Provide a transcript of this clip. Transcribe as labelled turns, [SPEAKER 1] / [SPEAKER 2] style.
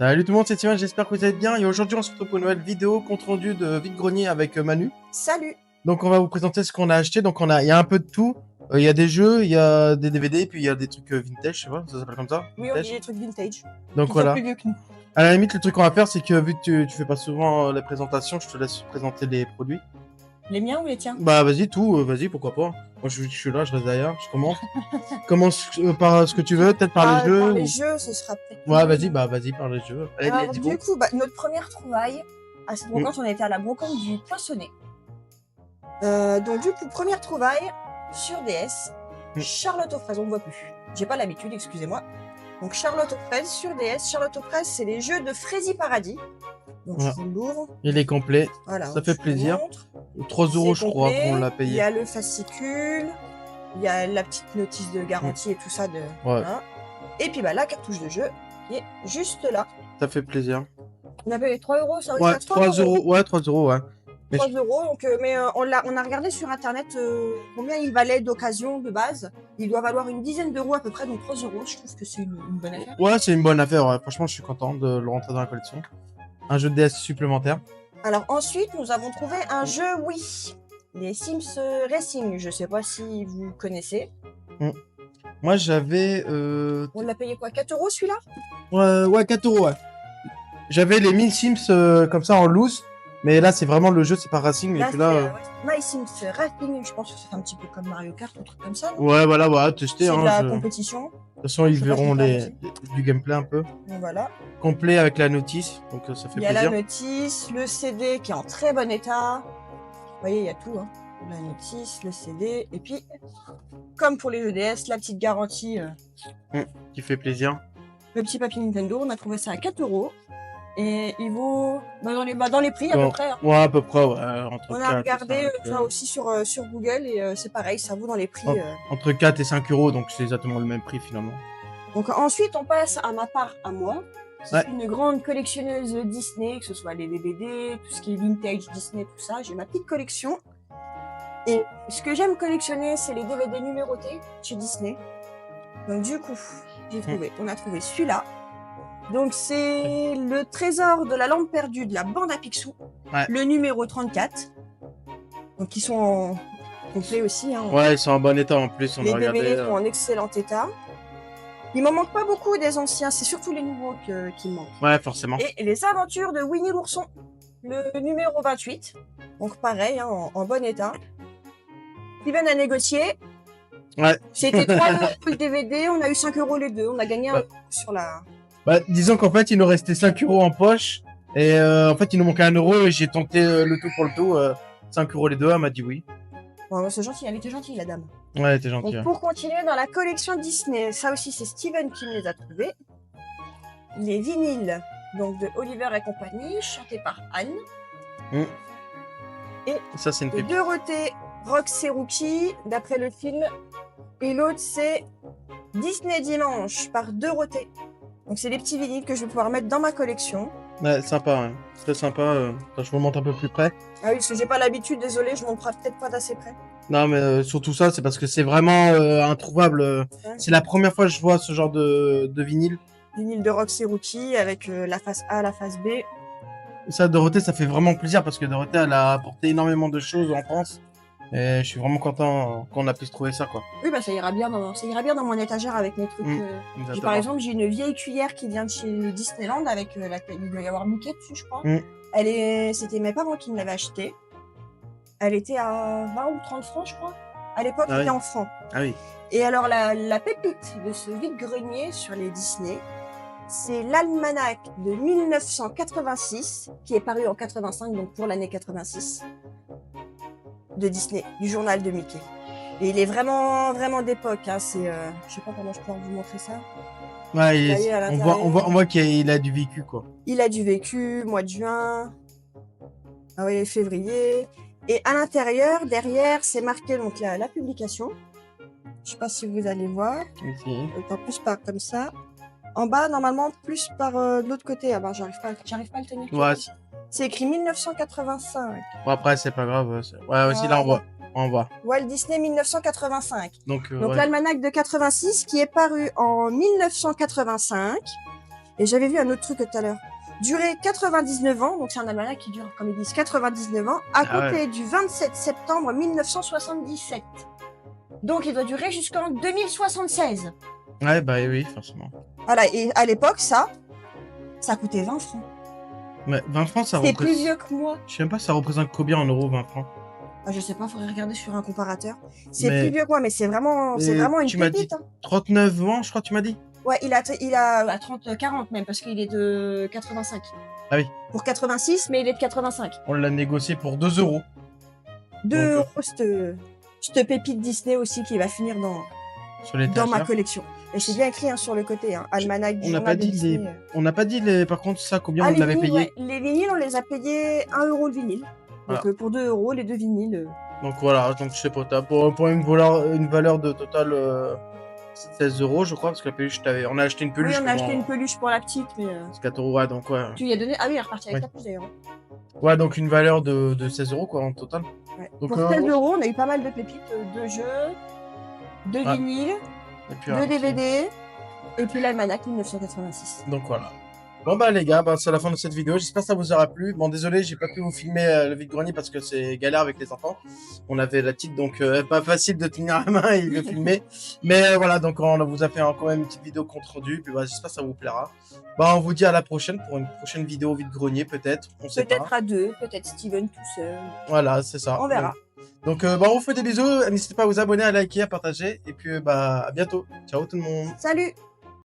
[SPEAKER 1] Salut tout le monde, c'est Steven, j'espère que vous allez bien. Et aujourd'hui, on se retrouve pour une nouvelle vidéo compte rendu de vide-grenier avec Manu.
[SPEAKER 2] Salut.
[SPEAKER 1] Donc, on va vous présenter ce qu'on a acheté. Donc, il y a un peu de tout. Il y a des jeux, il y a des DVD, puis il y a des trucs vintage, je sais pas, ça s'appelle comme ça.
[SPEAKER 2] Oui, on dit des trucs vintage.
[SPEAKER 1] Donc
[SPEAKER 2] Ils sont
[SPEAKER 1] voilà.
[SPEAKER 2] plus vieux que nous.
[SPEAKER 1] À la limite, le truc qu'on va faire, c'est que vu que tu fais pas souvent les présentations, je te laisse présenter les produits.
[SPEAKER 2] Les miens ou les tiens?
[SPEAKER 1] Bah vas-y, vas-y, pourquoi pas. Moi je suis là, je reste derrière, je commence. Commence par ce que tu veux, peut-être par les jeux.
[SPEAKER 2] Par
[SPEAKER 1] ou-
[SPEAKER 2] les jeux, ce sera peut-être.
[SPEAKER 1] Ouais, vas-y par les jeux. Allez,
[SPEAKER 2] Alors,
[SPEAKER 1] let's go.
[SPEAKER 2] du coup, notre première trouvaille, à cette brocante, on était à la brocante du Poinçonnet. Donc, du coup, première trouvaille sur DS, Charlotte aux fraises, on ne voit plus. J'ai pas l'habitude, excusez-moi. Donc, Charlotte aux fraises sur DS. Charlotte aux fraises, c'est les jeux de Fraisy Paradis. Donc,
[SPEAKER 1] Ouais.
[SPEAKER 2] je vous l'ouvre.
[SPEAKER 1] Il est complet.
[SPEAKER 2] Voilà,
[SPEAKER 1] Ça fait
[SPEAKER 2] je vous
[SPEAKER 1] plaisir.
[SPEAKER 2] montre.
[SPEAKER 1] 3 euros,
[SPEAKER 2] C'est
[SPEAKER 1] je crois,
[SPEAKER 2] complet.
[SPEAKER 1] qu'on l'a
[SPEAKER 2] Il
[SPEAKER 1] payé.
[SPEAKER 2] y a le fascicule, il y a la petite notice de garantie et tout ça. Voilà. Et puis bah, la cartouche de jeu qui est juste là.
[SPEAKER 1] Ça fait plaisir.
[SPEAKER 2] On a payé 3 euros, ça
[SPEAKER 1] Ouais, 3 euros. Ouais, 3 euros, ouais.
[SPEAKER 2] 3 euros, donc, mais on a regardé sur internet combien il valait d'occasion de base. Il doit valoir une dizaine d'euros à peu près, donc 3 euros. Je trouve que c'est une bonne affaire.
[SPEAKER 1] Ouais, c'est une bonne affaire. Ouais. Franchement, je suis content de le rentrer dans la collection. Un jeu de DS supplémentaire.
[SPEAKER 2] Alors ensuite, nous avons trouvé un jeu Wii. Les Sims Racing. Je sais pas si vous connaissez.
[SPEAKER 1] Moi, j'avais...
[SPEAKER 2] On l'a payé quoi, 4 euros celui-là?
[SPEAKER 1] Ouais, 4 euros, ouais. J'avais les 1000 Sims comme ça en loose. Mais là, c'est vraiment le jeu, c'est pas Racing. Et puis là...
[SPEAKER 2] My Sims Racing, je pense que c'est un petit peu comme Mario Kart, un truc comme ça. Non?
[SPEAKER 1] Ouais, voilà, tester.
[SPEAKER 2] C'est
[SPEAKER 1] Hein,
[SPEAKER 2] de la compétition.
[SPEAKER 1] De toute façon, ils
[SPEAKER 2] Je sais pas
[SPEAKER 1] verront
[SPEAKER 2] si
[SPEAKER 1] du gameplay un peu.
[SPEAKER 2] Donc voilà.
[SPEAKER 1] Complet avec la notice, donc ça fait
[SPEAKER 2] Il y a
[SPEAKER 1] plaisir.
[SPEAKER 2] la notice, le CD qui est en très bon état. Vous voyez, il y a tout. Hein. La notice, le CD, et puis, comme pour les EDS, la petite garantie.
[SPEAKER 1] Qui fait plaisir.
[SPEAKER 2] Le petit papier Nintendo, on a trouvé ça à 4 euros. Et il vaut dans les prix à peu près. Hein.
[SPEAKER 1] Ouais, à peu près, ouais. Entre
[SPEAKER 2] on
[SPEAKER 1] 4
[SPEAKER 2] a
[SPEAKER 1] et
[SPEAKER 2] regardé
[SPEAKER 1] 5,
[SPEAKER 2] ça aussi sur Google et c'est pareil, ça vaut dans les prix.
[SPEAKER 1] Entre 4 et 5 euros, donc c'est exactement le même prix finalement.
[SPEAKER 2] Donc ensuite, on passe à ma part à moi. Je
[SPEAKER 1] Ouais.
[SPEAKER 2] suis une grande collectionneuse Disney, que ce soit les DVD, tout ce qui est vintage Disney, tout ça. J'ai ma petite collection. Et ce que j'aime collectionner, c'est les DVD numérotés chez Disney. Donc du coup, on a trouvé celui-là. Donc c'est le trésor de la lampe perdue de la bande à Picsou, le numéro 34. Donc ils sont en complet aussi. Hein,
[SPEAKER 1] ouais, ils sont en bon état en plus. On
[SPEAKER 2] les
[SPEAKER 1] a regardé.
[SPEAKER 2] DVD sont en excellent état. Il m'en manque pas beaucoup des anciens, c'est surtout les nouveaux qui me manquent.
[SPEAKER 1] Ouais, forcément.
[SPEAKER 2] Et les aventures de Winnie l'ourson, le numéro 28. Donc pareil, hein, en bon état. Steven a négocié.
[SPEAKER 1] Ouais.
[SPEAKER 2] C'était 3 euros le DVD, on a eu 5 euros les deux. On a gagné un coup sur la...
[SPEAKER 1] Bah, disons qu'en fait, il nous restait 5 euros en poche. Et en fait, il nous manquait 1 euro et j'ai tenté le tout pour le tout. 5 euros les deux, elle m'a dit oui.
[SPEAKER 2] Bon, c'est gentil, elle était gentille la dame.
[SPEAKER 1] Ouais, elle était gentille.
[SPEAKER 2] Donc, pour continuer dans la collection Disney, ça aussi c'est Steven qui me les a trouvés. Les vinyles donc de Oliver et compagnie, chantés par Anne. Et
[SPEAKER 1] ça, c'est une
[SPEAKER 2] de Dorothée Rox et Rookie, d'après le film. Et l'autre, c'est Disney Dimanche par Dorothée. Donc, c'est des petits vinyles que je vais pouvoir mettre dans ma collection.
[SPEAKER 1] Ouais, sympa, hein. Très sympa. Attends, je vous montre un peu plus près.
[SPEAKER 2] Ah oui, parce que j'ai pas l'habitude, désolé, je montre peut-être pas d'assez près.
[SPEAKER 1] Non, mais surtout ça, c'est parce que c'est vraiment introuvable.
[SPEAKER 2] Ouais.
[SPEAKER 1] C'est la première fois que je vois ce genre de vinyle.
[SPEAKER 2] Vinyle de Rox et Rookie avec la face A, la face B.
[SPEAKER 1] Ça, Dorothée, ça fait vraiment plaisir parce que Dorothée, elle a apporté énormément de choses en France. Et je suis vraiment content qu'on a pu se trouver ça, quoi.
[SPEAKER 2] Oui, bah ça ira bien dans mon étagère avec mes trucs. Par exemple, j'ai une vieille cuillère qui vient de chez Disneyland avec il doit y avoir Mickey dessus, je crois. C'était mes parents qui me l'avaient achetée. Elle était à 20 ou 30 francs, je crois. À l'époque, elle était en francs.
[SPEAKER 1] Ah oui.
[SPEAKER 2] Et alors, la pépite de ce vide-grenier sur les Disney, c'est l'almanach de 1986, qui est paru en 85, donc pour l'année 86, de Disney, du journal de Mickey. Et il est vraiment, vraiment d'époque. Hein. Je sais pas comment je peux vous montrer ça.
[SPEAKER 1] Ouais, on voit qu'il a du vécu, quoi.
[SPEAKER 2] Il a du vécu, mois de juin. Ah oui, février. Et à l'intérieur, derrière, c'est marqué donc la publication. Je sais pas si vous allez voir.
[SPEAKER 1] Ici.
[SPEAKER 2] En plus par comme ça. En bas, normalement, plus par de l'autre côté. Ah ben, j'arrive pas à le tenir.
[SPEAKER 1] Ouais.
[SPEAKER 2] C'est écrit 1985.
[SPEAKER 1] Bon, après, c'est pas grave. Ouais, aussi, là, on voit.
[SPEAKER 2] Walt Disney 1985.
[SPEAKER 1] Donc
[SPEAKER 2] l'almanach de 86 qui est paru en 1985. Et j'avais vu un autre truc tout à l'heure. Durer 99 ans, donc c'est un almanach qui dure, comme ils disent, 99 ans, à compter du 27 septembre 1977. Donc il doit durer jusqu'en 2076.
[SPEAKER 1] Ouais, bah oui, forcément.
[SPEAKER 2] Voilà, et à l'époque, ça coûtait 20 francs.
[SPEAKER 1] Mais 20 francs, ça
[SPEAKER 2] C'est
[SPEAKER 1] représente...
[SPEAKER 2] plus vieux que moi.
[SPEAKER 1] Je sais même pas, ça représente combien en euros, 20 francs?
[SPEAKER 2] Ah, je sais pas, faudrait regarder sur un comparateur. C'est
[SPEAKER 1] Mais-
[SPEAKER 2] plus vieux que moi, mais c'est vraiment une
[SPEAKER 1] tu m'as dit
[SPEAKER 2] pépite. Hein.
[SPEAKER 1] 39 ans, je crois que tu m'as dit.
[SPEAKER 2] Ouais, il a à 40 même, parce qu'il est de 85.
[SPEAKER 1] Ah oui.
[SPEAKER 2] Pour 86, mais il est de 85.
[SPEAKER 1] On l'a négocié pour 2 euros.
[SPEAKER 2] 2
[SPEAKER 1] Donc,
[SPEAKER 2] euros, cette pépite Disney aussi qui va finir
[SPEAKER 1] Sur les
[SPEAKER 2] dans ma collection. Et c'est bien écrit hein, sur le côté, hein, almanach du
[SPEAKER 1] On n'a
[SPEAKER 2] journal
[SPEAKER 1] pas
[SPEAKER 2] de
[SPEAKER 1] dit
[SPEAKER 2] Disney.
[SPEAKER 1] On n'a pas dit, par contre, ça, combien
[SPEAKER 2] Ah,
[SPEAKER 1] on
[SPEAKER 2] les
[SPEAKER 1] l'avait
[SPEAKER 2] vinyles,
[SPEAKER 1] payé.
[SPEAKER 2] ouais. Les vinyles, on les a payés 1 euro le vinyle. Donc
[SPEAKER 1] Voilà.
[SPEAKER 2] pour 2 euros, les 2 vinyles.
[SPEAKER 1] Donc voilà, donc je sais pas, t'as pour une valeur de total 16 euros, je crois, parce que la peluche, on a acheté une peluche.
[SPEAKER 2] Oui, on a acheté une peluche pour la petite, mais.
[SPEAKER 1] C'est 4 euros, ouais, donc ouais.
[SPEAKER 2] Tu lui as donné. Ah oui, il est reparti avec
[SPEAKER 1] Ouais.
[SPEAKER 2] la puce d'ailleurs.
[SPEAKER 1] Ouais, donc une valeur de 16 euros, quoi, en total.
[SPEAKER 2] Ouais.
[SPEAKER 1] Donc,
[SPEAKER 2] pour 16 euros, on a eu pas mal de pépites, 2 jeux, 2
[SPEAKER 1] Ouais.
[SPEAKER 2] vinyles,
[SPEAKER 1] Et puis,
[SPEAKER 2] 2 DVD, et puis l'almanach 1986.
[SPEAKER 1] Donc voilà. Bon bah les gars, c'est la fin de cette vidéo. J'espère que ça vous aura plu. Bon désolé, j'ai pas pu vous filmer le vide-grenier parce que c'est galère avec les enfants. On avait la petite, donc pas facile de tenir la main et de filmer. Mais voilà, donc on vous a fait quand même une petite vidéo compte rendu. Puis bah, j'espère que ça vous plaira. Bah on vous dit à la prochaine pour une prochaine vidéo vide-grenier peut-être. On sait pas.
[SPEAKER 2] Peut-être à 2, peut-être Steven tout seul.
[SPEAKER 1] Voilà, c'est ça.
[SPEAKER 2] On verra.
[SPEAKER 1] Donc bah on vous fait des bisous. N'hésitez pas à vous abonner, à liker, à partager. Et puis bah à bientôt. Ciao tout le monde.
[SPEAKER 2] Salut!